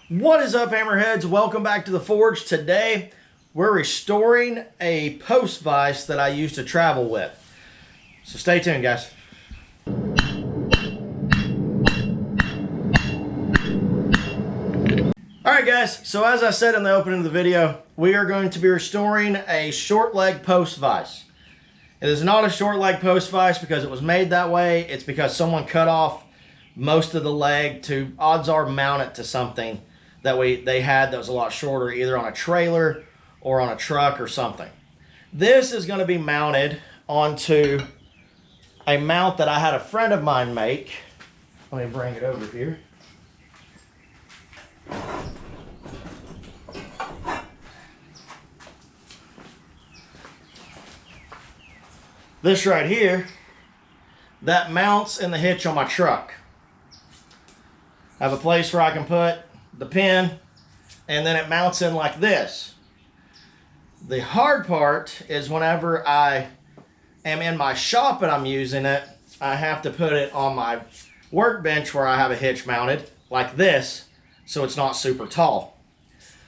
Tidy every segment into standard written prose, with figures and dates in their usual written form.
What is up, Hammerheads? Welcome back to the Forge. Today, we're restoring a post vise that I used to travel with. So stay tuned, guys. Alright guys, so as I said in the opening of the video, we are going to be restoring a short leg post vise. It is not a short leg post vise because it was made that way. It's because someone cut off most of the leg to, odds are, mount it to something that they had that was a lot shorter, either on a trailer or on a truck or something. This is going to be mounted onto a mount that I had a friend of mine make. Let me bring it over here. This right here, that mounts in the hitch on my truck. I have a place where I can put the pin, and then it mounts in like this. The hard part is whenever I am in my shop and I'm using it, I have to put it on my workbench where I have a hitch mounted like this, so it's not super tall.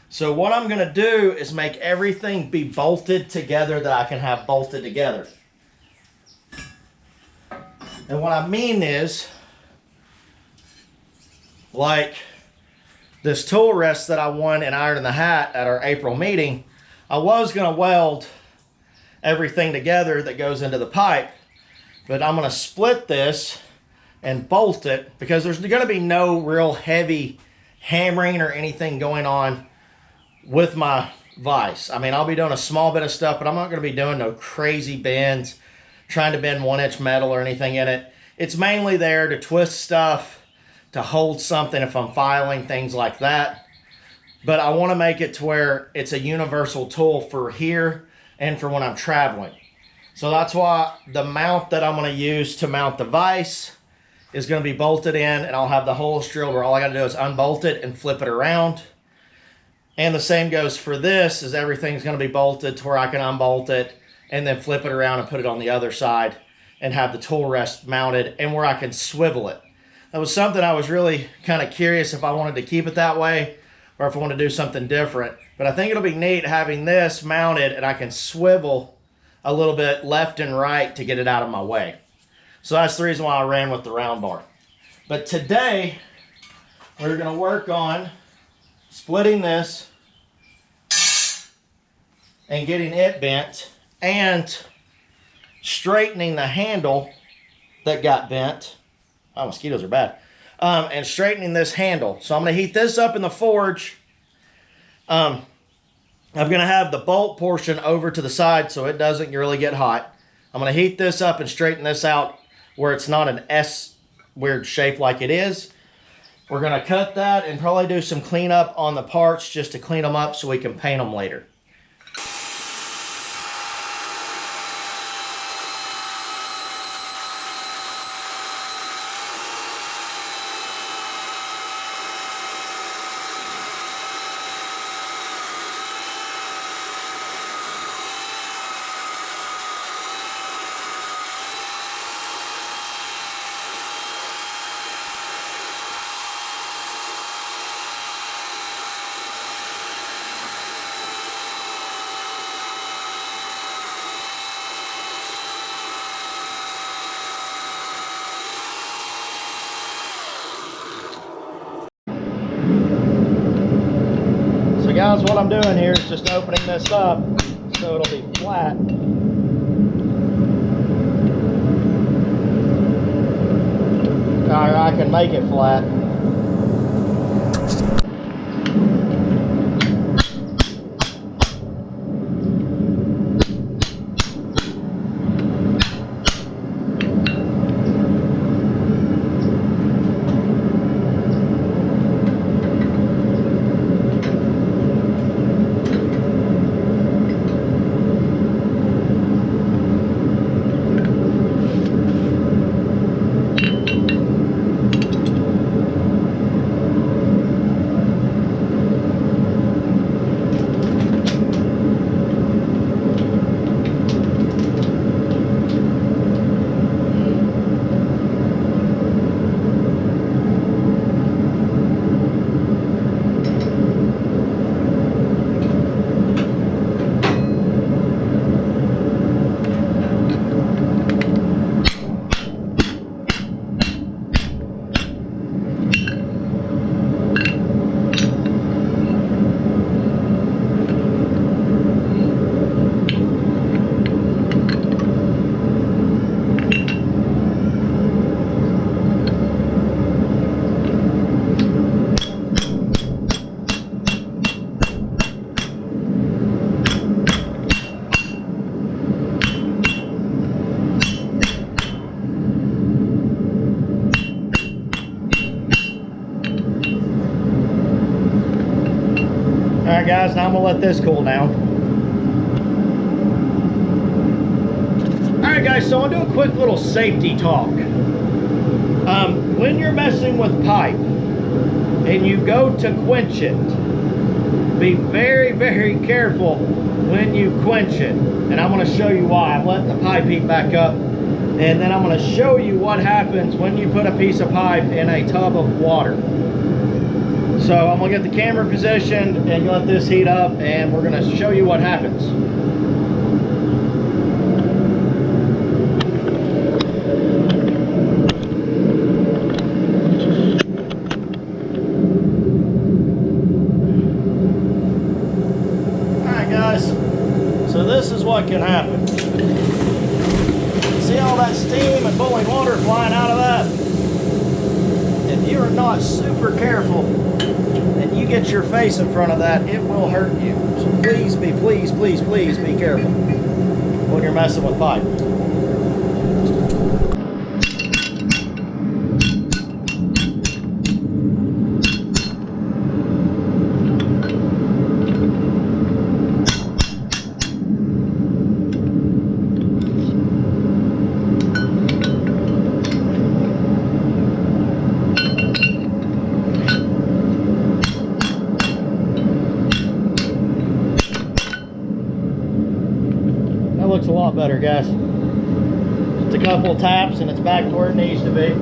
So what I'm going to do is make everything be bolted together that I can have bolted together. And what I mean is, like this tool rest that I won in Iron in the Hat at our April meeting, I was going to weld everything together that goes into the pipe, but I'm going to split this and bolt it because there's going to be no real heavy hammering or anything going on with my vise. I mean, I'll be doing a small bit of stuff, but I'm not going to be doing no crazy bends, trying to bend 1-inch metal or anything in it. It's mainly there to twist stuff, to hold something if I'm filing, things like that. But I want to make it to where it's a universal tool for here and for when I'm traveling. So that's why the mount that I'm going to use to mount the vise is going to be bolted in, and I'll have the holes drilled where all I got to do is unbolt it and flip it around. And the same goes for this, is everything's going to be bolted to where I can unbolt it and then flip it around and put it on the other side and have the tool rest mounted and where I can swivel it. That was something I was really kind of curious if I wanted to keep it that way or if I want to do something different. But I think it'll be neat having this mounted and I can swivel a little bit left and right to get it out of my way. So that's the reason why I ran with the round bar. But today, we're going to work on splitting this and getting it bent and straightening the handle that got bent. Oh, mosquitoes are bad. And straightening this handle. So I'm going to heat this up in the forge. I'm going to have the bolt portion over to the side so it doesn't really get hot. I'm going to heat this up and straighten this out where it's not an S weird shape like it is. We're going to cut that and probably do some cleanup on the parts just to clean them up so we can paint them later. Guys, what I'm doing here is just opening this up so it'll be flat. Or I can make it flat. Alright guys, now I'm gonna let this cool down. Alright guys, so I'll do a quick little safety talk. When you're messing with pipe and you go to quench it, be very, very careful when you quench it. And I'm going to show you why. I'm letting the pipe heat back up. And then I'm going to show you what happens when you put a piece of pipe in a tub of water. So I'm going to get the camera positioned and let this heat up, and we're going to show you what happens. So this is what can happen. See all that steam and boiling water flying out of that? If you are not super careful and you get your face in front of that, it will hurt you. So please be careful when you're messing with pipe. Looks a lot better, guys. Just a couple of taps and it's back to where it needs to be.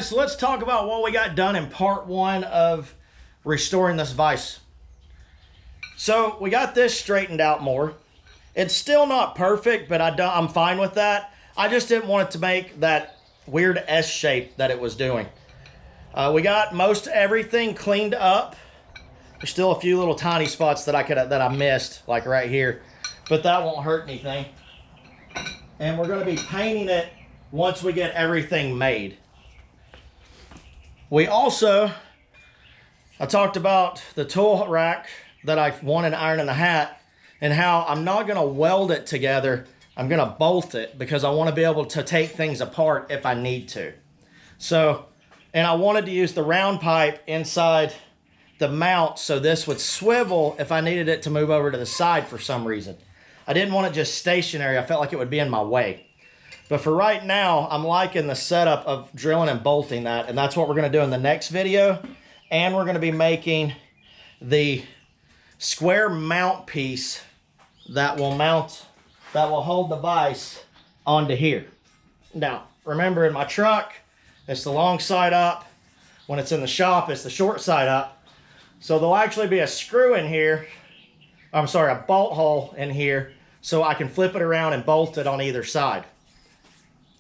guys, so let's talk about what we got done in part 1 of restoring this vise. So we got this straightened out more. It's still not perfect, but I'm fine with that. I just didn't want it to make that weird S shape that it was doing. We got most everything cleaned up. There's still a few little tiny spots that I missed, like right here, but that won't hurt anything. And we're going to be painting it once we get everything made. We also, I talked about the tool rack that I wanted iron in the hat, and how I'm not going to weld it together. I'm going to bolt it because I want to be able to take things apart if I need to. So, and I wanted to use the round pipe inside the mount so this would swivel if I needed it to move over to the side for some reason. I didn't want it just stationary. I felt like it would be in my way. But for right now, I'm liking the setup of drilling and bolting that, and that's what we're going to do in the next video. And we're going to be making the square mount piece that will hold the vise onto here. Now, remember, in my truck, it's the long side up. When it's in the shop, it's the short side up. So there'll actually be a screw in here. I'm sorry, a bolt hole in here, so I can flip it around and bolt it on either side.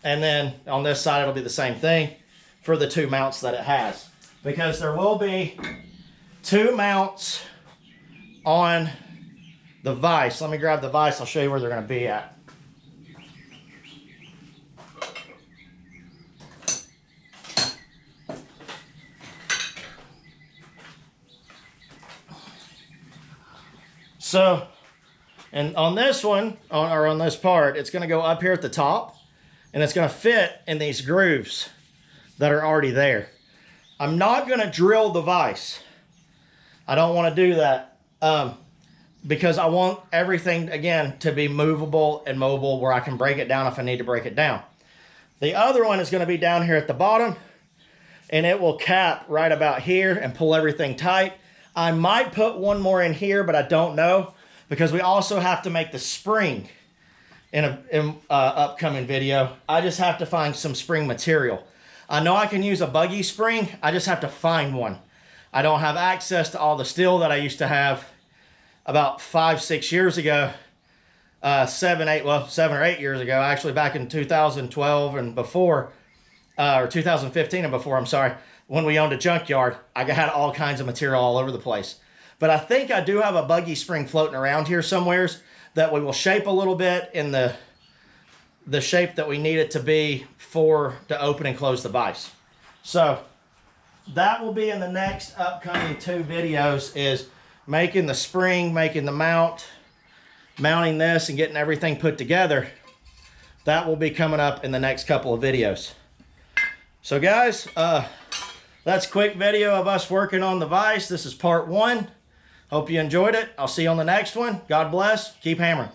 And then on this side, it'll be the same thing for the 2 mounts that it has. Because there will be 2 mounts on the vise. Let me grab the vise. I'll show you where they're going to be at. So, and on this one, on this part, it's going to go up here at the top, and it's going to fit in these grooves that are already there. I'm not going to drill the vise. I don't want to do that. Because I want everything, again, to be movable and mobile where I can break it down if I need to break it down. The other one is going to be down here at the bottom, and it will cap right about here and pull everything tight. I might put one more in here, but I don't know, because we also have to make the spring in an upcoming video. I just have to find some spring material. I know I can use a buggy spring. I just have to find one. I don't have access to all the steel that I used to have about 5-6 years ago, 7 or 8 years ago, actually back in 2012 and before, or 2015 and before, I'm sorry, when we owned a junkyard. I had all kinds of material all over the place. But I think I do have a buggy spring floating around here somewheres that we will shape a little bit in the shape that we need it to be to open and close the vise. So that will be in the next upcoming 2 videos, is making the spring, making the mount, mounting this, and getting everything put together. That will be coming up in the next couple of videos. So guys, that's a quick video of us working on the vise. This is part 1. Hope you enjoyed it. I'll see you on the next one. God bless. Keep hammering.